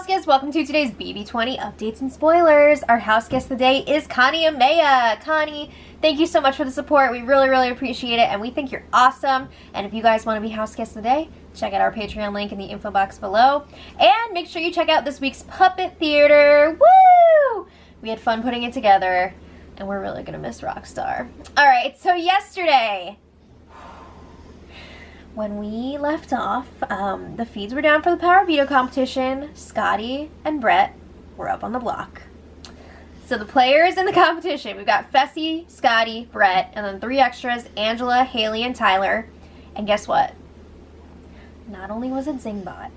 guests, welcome to today's BB20 updates and spoilers. Our house guest of the day is Connie and Maya. Connie, thank you so much for the support. We really appreciate it, and we think you're awesome. And if you guys want to be house guests of the day, check out our Patreon link in the info box below. And make sure you check out this week's Puppet Theater. Woo! We had fun putting it together, and we're really going to miss Rockstar. Alright, so yesterday, when we left off, the feeds were down for the Power Veto competition. Scotty and Brett were up on the block. So the players in the competition, we've got Fessy, Scotty, Brett, and then 3 extras, Angela, Haley, and Tyler. And guess what? Not only was it Zingbot,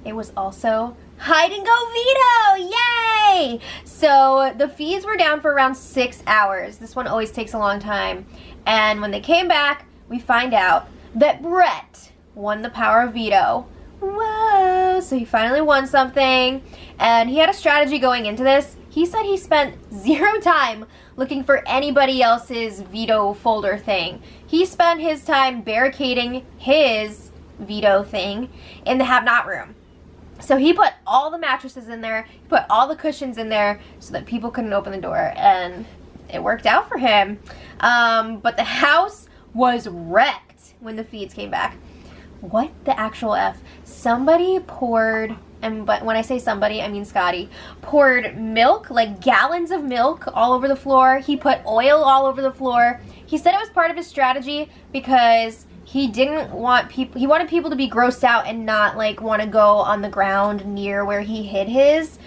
it was also Hide and Go Veto! Yay! So the feeds were down for around 6 hours. This one always takes a long time. And when they came back, we find out that Brett won the Power of Veto. Whoa! So he finally won something, and he had a strategy going into this. He said he spent 0 time looking for anybody else's veto folder thing. He spent his time barricading his veto thing in the have-not room. So he put all the mattresses in there, he put all the cushions in there so that people couldn't open the door, and it worked out for him. But the house was wrecked when the feeds came back. What the actual F? Somebody poured, but when I say somebody, I mean Scotty, poured milk, like gallons of milk all over the floor. He put oil all over the floor. He said it was part of his strategy because he didn't want people, he wanted people to be grossed out and not like want to go on the ground near where he hid his.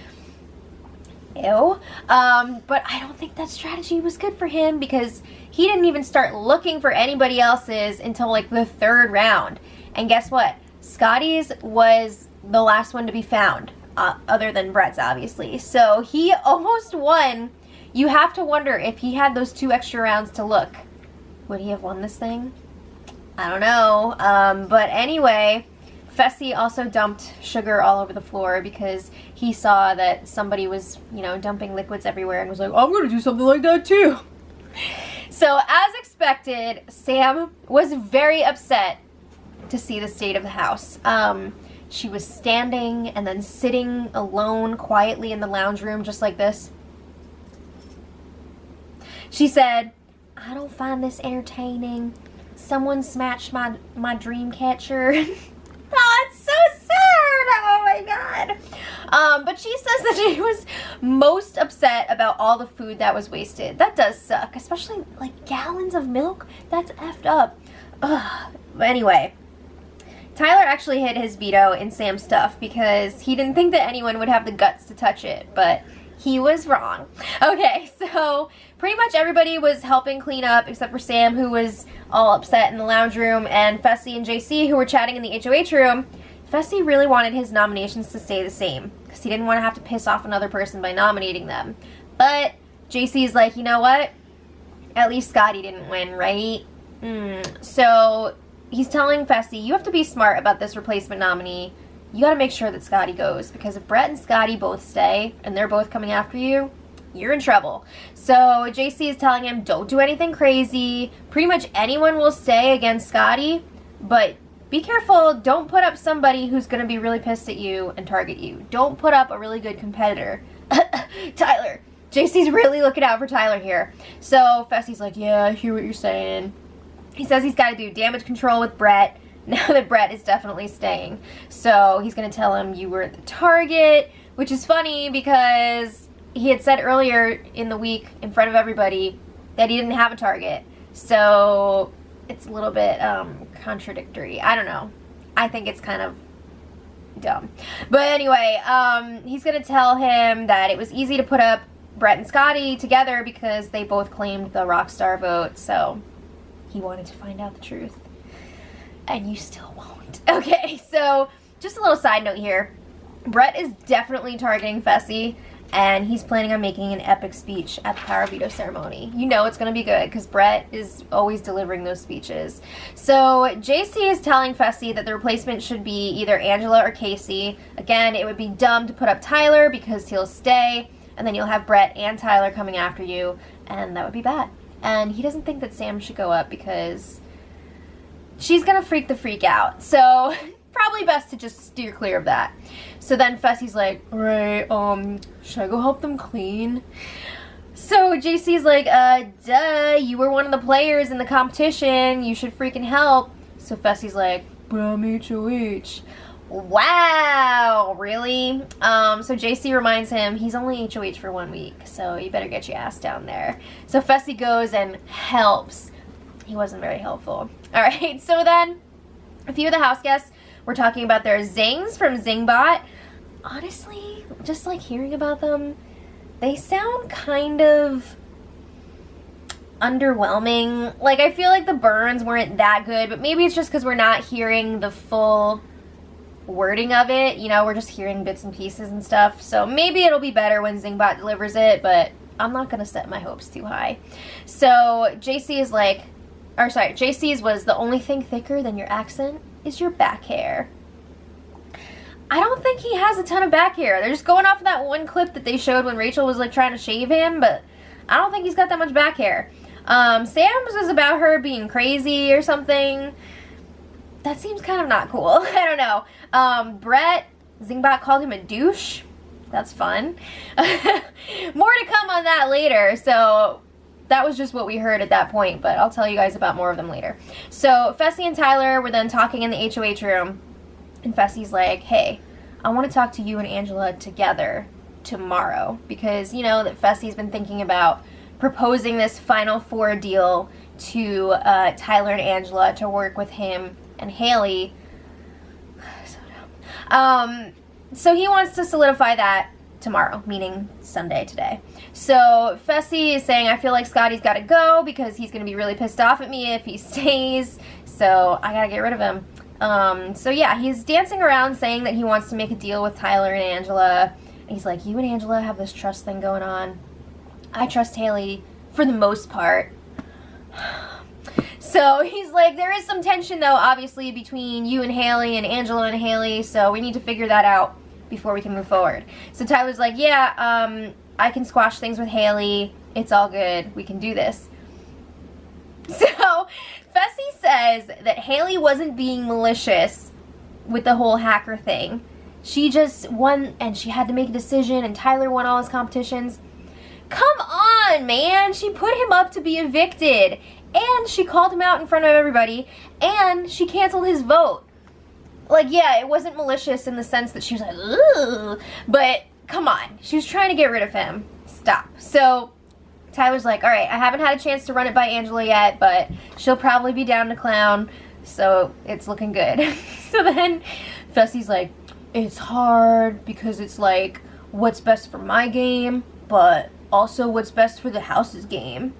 Ew. But I don't think that strategy was good for him because he didn't even start looking for anybody else's until like the 3rd round. And guess what? Scotty's was the last one to be found, other than Brett's, obviously. So he almost won. You have to wonder if he had those 2 extra rounds to look, would he have won this thing? I don't know. But anyway, Fessy also dumped sugar all over the floor because he saw that somebody was, dumping liquids everywhere and was like, I'm going to do something like that too. So as expected, Sam was very upset to see the state of the house. She was standing and then sitting alone quietly in the lounge room just like this. She said, I don't find this entertaining. Someone smashed my dream catcher. Oh, it's so sad. Oh my god. But she says that she was most upset about all the food that was wasted. That does suck, especially like gallons of milk. That's effed up. Ugh. But anyway, Tyler actually hid his veto in Sam's stuff because he didn't think that anyone would have the guts to touch it, but he was wrong. Okay, so pretty much everybody was helping clean up except for Sam, who was all upset in the lounge room, and Fessy and JC, who were chatting in the HOH room. Fessy really wanted his nominations to stay the same because he didn't want to have to piss off another person by nominating them. But JC's like, you know what? At least Scotty didn't win, right? So he's telling Fessy, you have to be smart about this replacement nominee. You gotta make sure that Scotty goes, because if Brett and Scotty both stay and they're both coming after you, you're in trouble. So JC is telling him, don't do anything crazy. Pretty much anyone will stay against Scotty, but be careful. Don't put up somebody who's gonna be really pissed at you and target you. Don't put up a really good competitor. Tyler. JC's really looking out for Tyler here. So Fessy's like, yeah, I hear what you're saying. He says he's gotta do damage control with Brett now that Brett is definitely staying. So he's going to tell him you were the target, which is funny because he had said earlier in the week in front of everybody that he didn't have a target. So it's a little bit contradictory. I don't know. I think it's kind of dumb. But anyway, he's going to tell him that it was easy to put up Brett and Scotty together because they both claimed the Rockstar vote. So he wanted to find out the truth. And you still won't. Okay, so just a little side note here. Brett is definitely targeting Fessy, and he's planning on making an epic speech at the Power Veto ceremony. You know it's going to be good because Brett is always delivering those speeches. So JC is telling Fessy that the replacement should be either Angela or Casey. Again, it would be dumb to put up Tyler because he'll stay, and then you'll have Brett and Tyler coming after you, and that would be bad. And he doesn't think that Sam should go up because she's gonna freak the freak out. So probably best to just steer clear of that. So then Fessy's like, alright, should I go help them clean? So JC's like, duh, you were one of the players in the competition, you should freaking help. So Fessy's like, but I'm HOH. Wow, really? So JC reminds him he's only HOH for 1 week, so you better get your ass down there. So Fessy goes and helps. He wasn't very helpful. Alright, so then a few of the house guests were talking about their zings from Zingbot. Honestly, just like hearing about them, they sound kind of underwhelming. Like, I feel like the burns weren't that good, but maybe it's just because we're not hearing the full wording of it. You know, we're just hearing bits and pieces and stuff. So maybe it'll be better when Zingbot delivers it, but I'm not going to set my hopes too high. So JC is like, or sorry, JC's was the only thing thicker than your accent is your back hair. I don't think he has a ton of back hair. They're just going off of that one clip that they showed when Rachel was like trying to shave him, but I don't think he's got that much back hair. Sam's was about her being crazy or something. That seems kind of not cool. I don't know. Brett, Zingbot called him a douche. That's fun. More to come on that later, so that was just what we heard at that point, but I'll tell you guys about more of them later. So Fessy and Tyler were then talking in the HOH room, and Fessy's like, hey, I want to talk to you and Angela together tomorrow, because you know that Fessy's been thinking about proposing this Final Four deal to Tyler and Angela to work with him and Haley. So dumb. So he wants to solidify that tomorrow, meaning Sunday today. So Fessy is saying, I feel like Scotty's got to go because he's going to be really pissed off at me if he stays, so I got to get rid of him. So yeah, he's dancing around saying that he wants to make a deal with Tyler and Angela. And he's like, you and Angela have this trust thing going on. I trust Haley for the most part. So he's like, there is some tension though, obviously, between you and Haley and Angela and Haley, so we need to figure that out before we can move forward. So Tyler's like, yeah, I can squash things with Haley. It's all good. We can do this. So Fessy says that Haley wasn't being malicious with the whole hacker thing. She just won, and she had to make a decision, and Tyler won all his competitions. Come on, man. She put him up to be evicted, and she called him out in front of everybody, and she canceled his vote. Like, yeah, it wasn't malicious in the sense that she was like, ooh, but come on. She was trying to get rid of him. Stop. So Tyler's like, all right, I haven't had a chance to run it by Angela yet, but she'll probably be down to clown, so it's looking good. So then Fessy's like, it's hard because it's like what's best for my game, but also what's best for the house's game.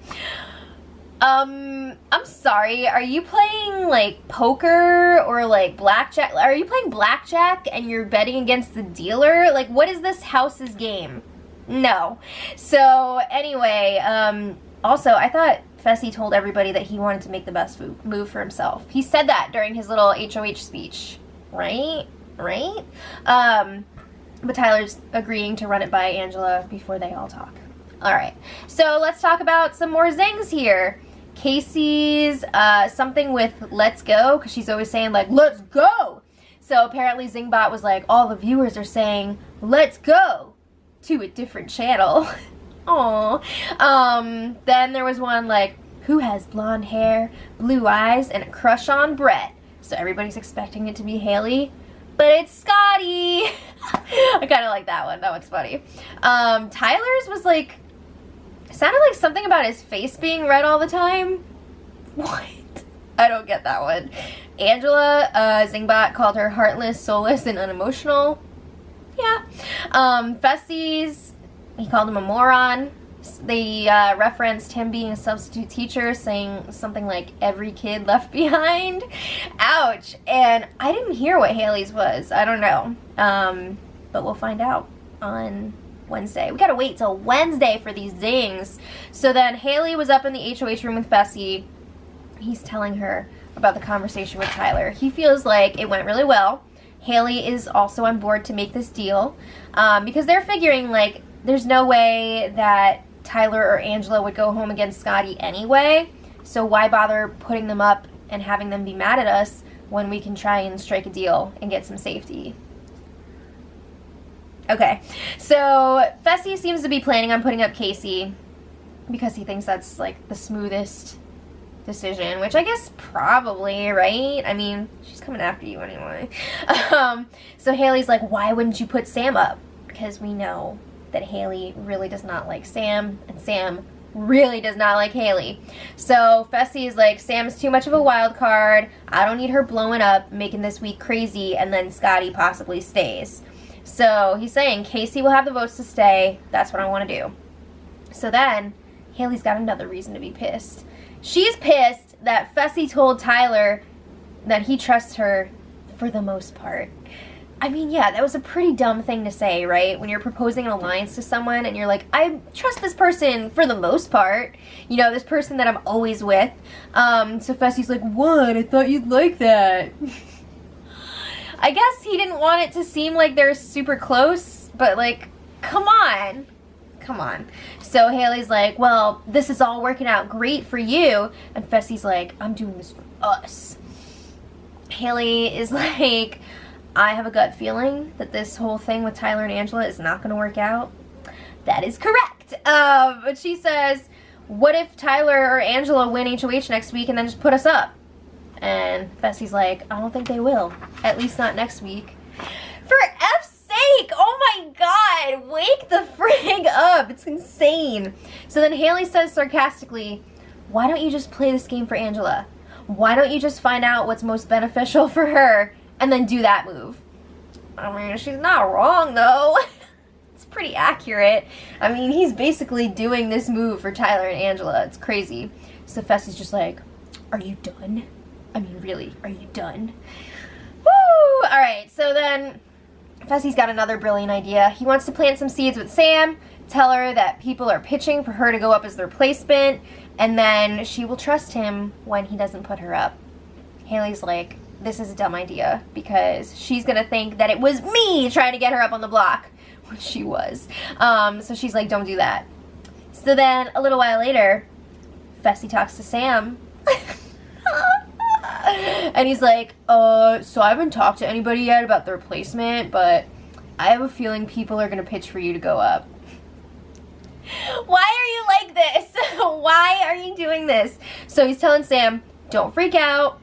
I'm sorry, are you playing like poker or like blackjack? Are you playing blackjack and you're betting against the dealer? Like, what is this house's game? No. So anyway, also I thought Fessy told everybody that he wanted to make the best move for himself. He said that during his little HOH speech, right? Right? But Tyler's agreeing to run it by Angela before they all talk. Alright, so let's talk about some more zings here. Casey's something with let's go, because she's always saying like, let's go. So apparently Zingbot was like, all the viewers are saying, let's go to a different channel. Aww. Then there was one like, who has blonde hair, blue eyes, and a crush on Brett? So everybody's expecting it to be Haley, but it's Scotty. I kind of like that one. That one's funny. Tyler's was like, sounded like something about his face being red all the time. What? I don't get that one. Angela, Zingbot called her heartless, soulless, and unemotional. Yeah. Fessy's, he called him a moron. They referenced him being a substitute teacher, saying something like, every kid left behind. Ouch. And I didn't hear what Haley's was. I don't know. But we'll find out on Wednesday. We gotta wait till Wednesday for these zings. So then Haley was up in the HOH room with Fessy. He's telling her about the conversation with Tyler. He feels like it went really well. Haley is also on board to make this deal because they're figuring like there's no way that Tyler or Angela would go home against Scotty anyway, so why bother putting them up and having them be mad at us when we can try and strike a deal and get some safety. Okay, so Fessy seems to be planning on putting up Casey because he thinks that's like the smoothest decision, which I guess probably, right? I mean, she's coming after you anyway. So Haley's like, why wouldn't you put Sam up? Because we know that Haley really does not like Sam, and Sam really does not like Haley. So Fessy is like, Sam's too much of a wild card. I don't need her blowing up, making this week crazy, and then Scotty possibly stays. So he's saying Casey will have the votes to stay. That's what I want to do. So then Haley's got another reason to be pissed. She's pissed that Fessy told Tyler that he trusts her for the most part. I mean, yeah, that was a pretty dumb thing to say, right? When you're proposing an alliance to someone and you're like, I trust this person for the most part. You know, this person that I'm always with. So Fessy's like, what? I thought you'd like that. I guess he didn't want it to seem like they're super close, but like, come on. Come on. So Haley's like, well, this is all working out great for you. And Fessy's like, I'm doing this for us. Haley is like, I have a gut feeling that this whole thing with Tyler and Angela is not going to work out. That is correct. But she says, what if Tyler or Angela win HOH next week and then just put us up? And Fessy's like, I don't think they will. At least not next week. For F's sake! Oh my god! Wake the frig up! It's insane. So then Haley says sarcastically, why don't you just play this game for Angela? Why don't you just find out what's most beneficial for her and then do that move? I mean, she's not wrong though. It's pretty accurate. I mean, he's basically doing this move for Tyler and Angela. It's crazy. So Fessy's just like, are you done? I mean, really, are you done? Woo! Alright, so then Fessy's got another brilliant idea. He wants to plant some seeds with Sam, tell her that people are pitching for her to go up as the replacement, and then she will trust him when he doesn't put her up. Haley's like, this is a dumb idea, because she's gonna think that it was me trying to get her up on the block, which she was. So she's like, don't do that. So then, a little while later, Fessy talks to Sam. And he's like, so I haven't talked to anybody yet about the replacement, but I have a feeling people are going to pitch for you to go up. Why are you like this? Why are you doing this? So he's telling Sam, don't freak out.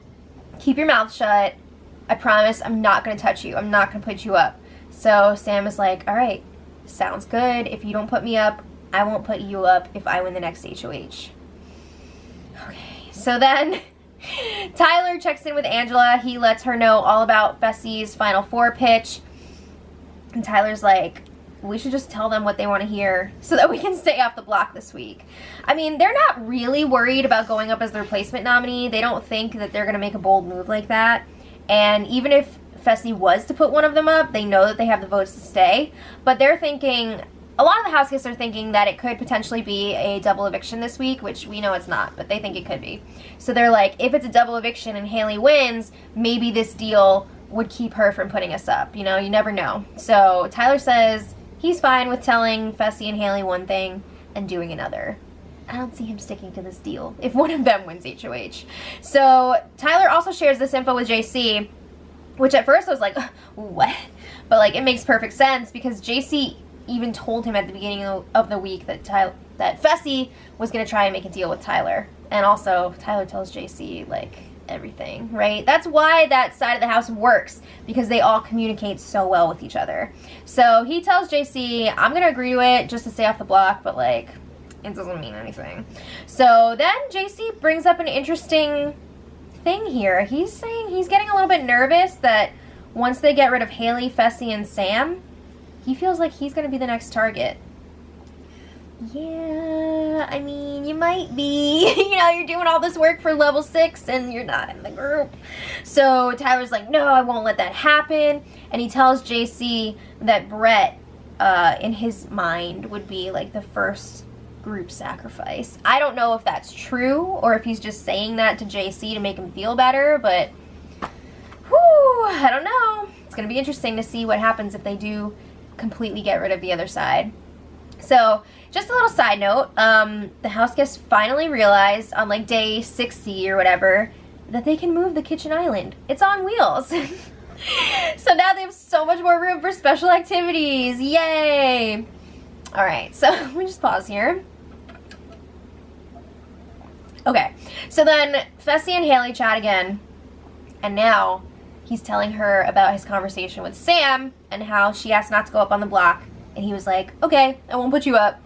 Keep your mouth shut. I promise I'm not going to touch you. I'm not going to put you up. So Sam is like, all right, sounds good. If you don't put me up, I won't put you up if I win the next HOH. Okay, so then Tyler checks in with Angela. He lets her know all about Fessy's Final Four pitch. And Tyler's like, we should just tell them what they want to hear so that we can stay off the block this week. I mean, they're not really worried about going up as the replacement nominee. They don't think that they're going to make a bold move like that. And even if Fessy was to put one of them up, they know that they have the votes to stay. But they're thinking, a lot of the house guests are thinking that it could potentially be a double eviction this week, which we know it's not, but they think it could be. So they're like, if it's a double eviction and Haley wins, maybe this deal would keep her from putting us up. You know, you never know. So Tyler says he's fine with telling Fessy and Haley one thing and doing another. I don't see him sticking to this deal if one of them wins HOH. So Tyler also shares this info with JC, which at first I was like, what? But like, it makes perfect sense because JC even told him at the beginning of the week that Fessy was going to try and make a deal with Tyler. And also, Tyler tells JC, like, everything, right? That's why that side of the house works, because they all communicate so well with each other. So he tells JC, I'm going to agree to it just to stay off the block, but, like, it doesn't mean anything. So then JC brings up an interesting thing here. He's saying he's getting a little bit nervous that once they get rid of Haley, Fessy, and Sam, he feels like he's going to be the next target. Yeah, I mean, you might be. You know, you're doing all this work for level 6 and you're not in the group. So Tyler's like, no, I won't let that happen. And he tells JC that Brett, in his mind, would be like the first group sacrifice. I don't know if that's true or if he's just saying that to JC to make him feel better, but whew, I don't know. It's going to be interesting to see what happens if they do completely get rid of the other side. So, just a little side note, the house guests finally realized on like day 60 or whatever that they can move the kitchen island. It's on wheels. So now they have so much more room for special activities. Yay! Alright, so let me just pause here. Okay, so then Fessy and Haley chat again, and now he's telling her about his conversation with Sam and how she asked not to go up on the block, and he was like, okay, I won't put you up.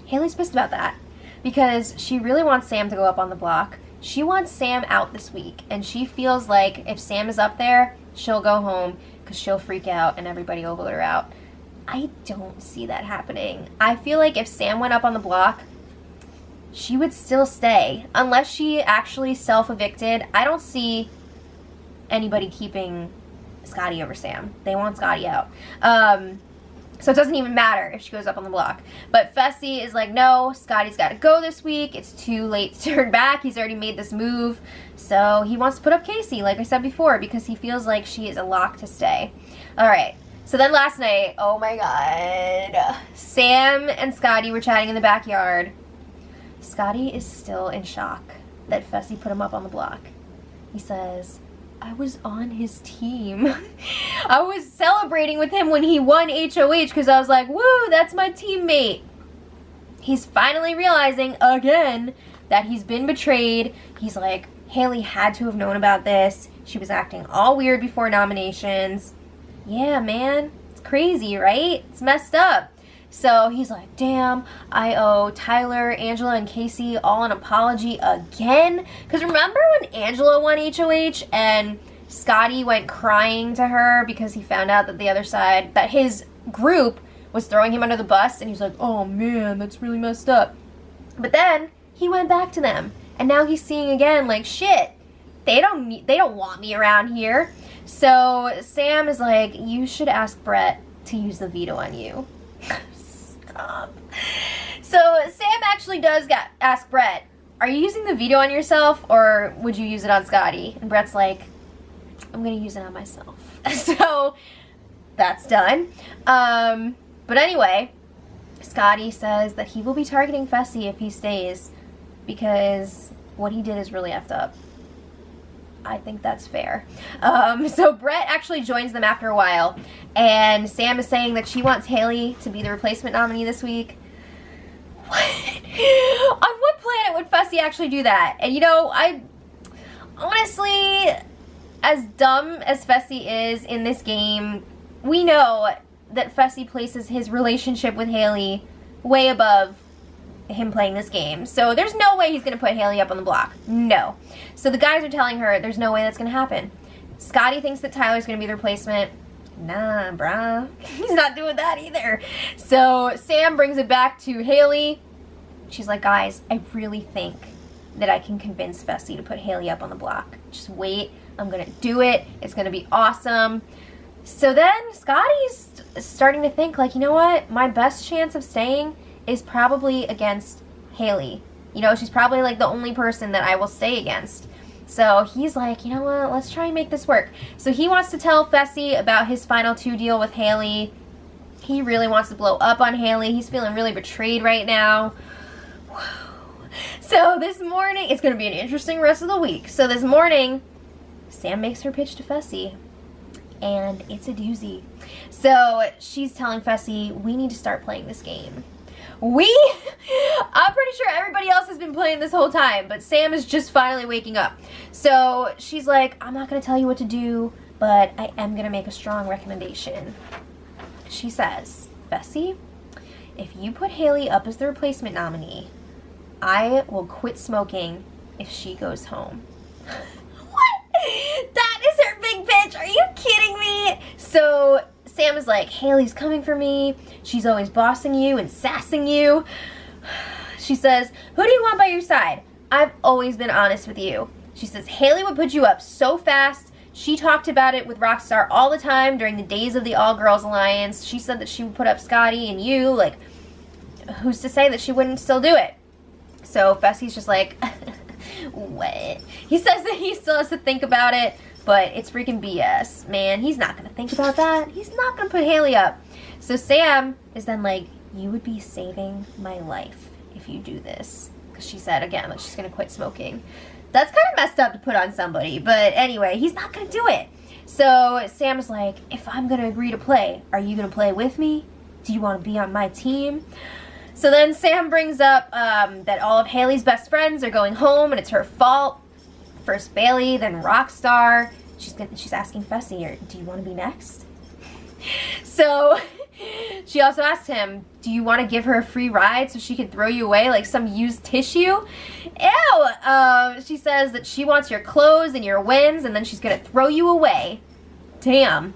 Haley's pissed about that because she really wants Sam to go up on the block. She wants Sam out this week, and she feels like if Sam is up there, she'll go home because she'll freak out and everybody will vote her out. I don't see that happening. I feel like if Sam went up on the block, she would still stay. Unless she actually self-evicted, I don't see anybody keeping Scotty over Sam. They want Scotty out. So it doesn't even matter if she goes up on the block. But Fessy is like, no, Scotty's got to go this week. It's too late to turn back. He's already made this move. So he wants to put up Casey, like I said before, because he feels like she is a lock to stay. All right. So then last night, oh my God, Sam and Scotty were chatting in the backyard. Scotty is still in shock that Fessy put him up on the block. He says, I was on his team. I was celebrating with him when he won HOH because I was like, woo, that's my teammate. He's finally realizing again that he's been betrayed. He's like, Haley had to have known about this. She was acting all weird before nominations. Yeah, man, it's crazy, right? It's messed up. So he's like, damn, I owe Tyler, Angela, and Casey all an apology again. Because remember when Angela won HOH and Scotty went crying to her because he found out that the other side, that his group was throwing him under the bus, and he's like, oh man, that's really messed up. But then he went back to them, and now he's seeing again, like, shit, they don't want me around here. So Sam is like, you should ask Brett to use the veto on you. Stop. So Sam actually does ask Brett, are you using the veto on yourself or would you use it on Scotty? And Brett's like, I'm going to use it on myself. So that's done. But anyway, Scotty says that he will be targeting Fessy if he stays because what he did is really effed up. I think that's fair. So Brett actually joins them after a while, and Sam is saying that she wants Haley to be the replacement nominee this week. What? On what planet would Fessy actually do that? And you know, I honestly, as dumb as Fessy is in this game, we know that Fessy places his relationship with Haley way above him playing this game. So there's no way he's going to put Haley up on the block. No. So the guys are telling her there's no way that's going to happen. Scotty thinks that Tyler's going to be the replacement. Nah, bruh. He's not doing that either. So Sam brings it back to Haley. She's like, guys, I really think that I can convince Fessy to put Haley up on the block. Just wait. I'm going to do it. It's going to be awesome. So then Scotty's starting to think, like, you know what? My best chance of staying is probably against Haley. You know, she's probably like the only person that I will stay against. So he's like, you know what, let's try and make this work. So he wants to tell Fessy about his final 2 deal with Haley. He really wants to blow up on Haley. He's feeling really betrayed right now. So this morning, it's going to be an interesting rest of the week. So this morning, Sam makes her pitch to Fessy, and it's a doozy. So she's telling Fessy, we need to start playing this game. I'm pretty sure everybody else has been playing this whole time, but Sam is just finally waking up. So she's like, I'm not going to tell you what to do, but I am going to make a strong recommendation. She says, Fessy, if you put Haley up as the replacement nominee, I will quit smoking if she goes home. What? That is her big pitch. Are you kidding me? So Sam is like, Haley's coming for me. She's always bossing you and sassing you. She says, who do you want by your side? I've always been honest with you. She says, Haley would put you up so fast. She talked about it with Rockstar all the time during the days of the All Girls Alliance. She said that she would put up Scotty and you. Like, who's to say that she wouldn't still do it? So Fessy's just like, what? He says that he still has to think about it, but it's freaking BS. Man, he's not going to think about that. He's not going to put Haley up. So Sam is then like, you would be saving my life if you do this. Because she said, again, that she's going to quit smoking. That's kind of messed up to put on somebody, but anyway, he's not gonna do it. So Sam's like, if I'm gonna agree to play, are you gonna play with me? Do you want to be on my team? So then Sam brings up that all of Haley's best friends are going home and it's her fault. First Bailey, then Rockstar. She's asking Fessy, do you want to be next? So she also asked him, do you want to give her a free ride so she can throw you away like some used tissue? Ew! She says that she wants your clothes and your wins and then she's going to throw you away. Damn.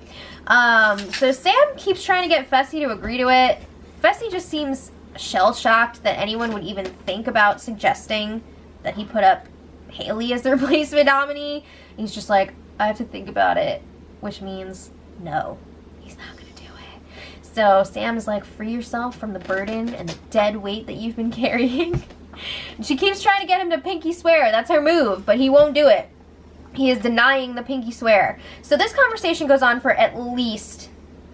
So Sam keeps trying to get Fessy to agree to it. Fessy just seems shell-shocked that anyone would even think about suggesting that he put up Haley as the replacement nominee. He's just like, I have to think about it, which means no, he's not gonna do it. So Sam's like, free yourself from the burden and the dead weight that you've been carrying. And she keeps trying to get him to pinky swear. That's her move, but he won't do it. He is denying the pinky swear. So this conversation goes on for at least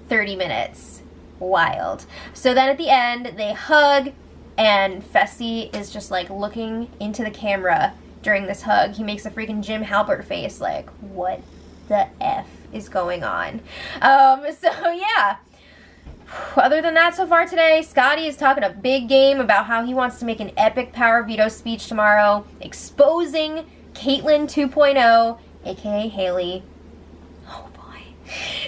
30 minutes. Wild. So then at the end, they hug, and Fessy is just like looking into the camera during this hug. He makes a freaking Jim Halpert face, like, what the F is going on? So yeah. Other than that, so far today, Scotty is talking a big game about how he wants to make an epic power veto speech tomorrow, exposing Caitlyn 2.0, aka Haley. Oh boy.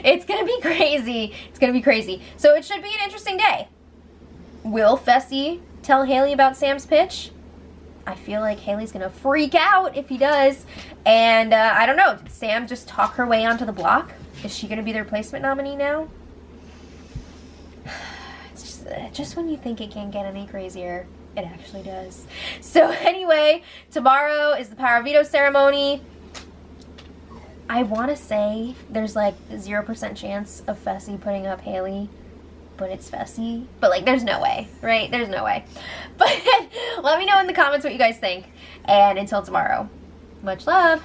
It's gonna be crazy. It's gonna be crazy. So it should be an interesting day. Will Fessy tell Haley about Sam's pitch? I feel like Haley's gonna freak out if he does. And I don't know, did Sam just talk her way onto the block? Is she gonna be the replacement nominee now? It's just when you think it can't get any crazier, it actually does. So anyway, tomorrow is the power veto ceremony. I want to say there's like 0% chance of Fessy putting up Haley, but it's Fessy. But like, there's no way, right? There's no way. But let me know in the comments what you guys think. And until tomorrow, much love.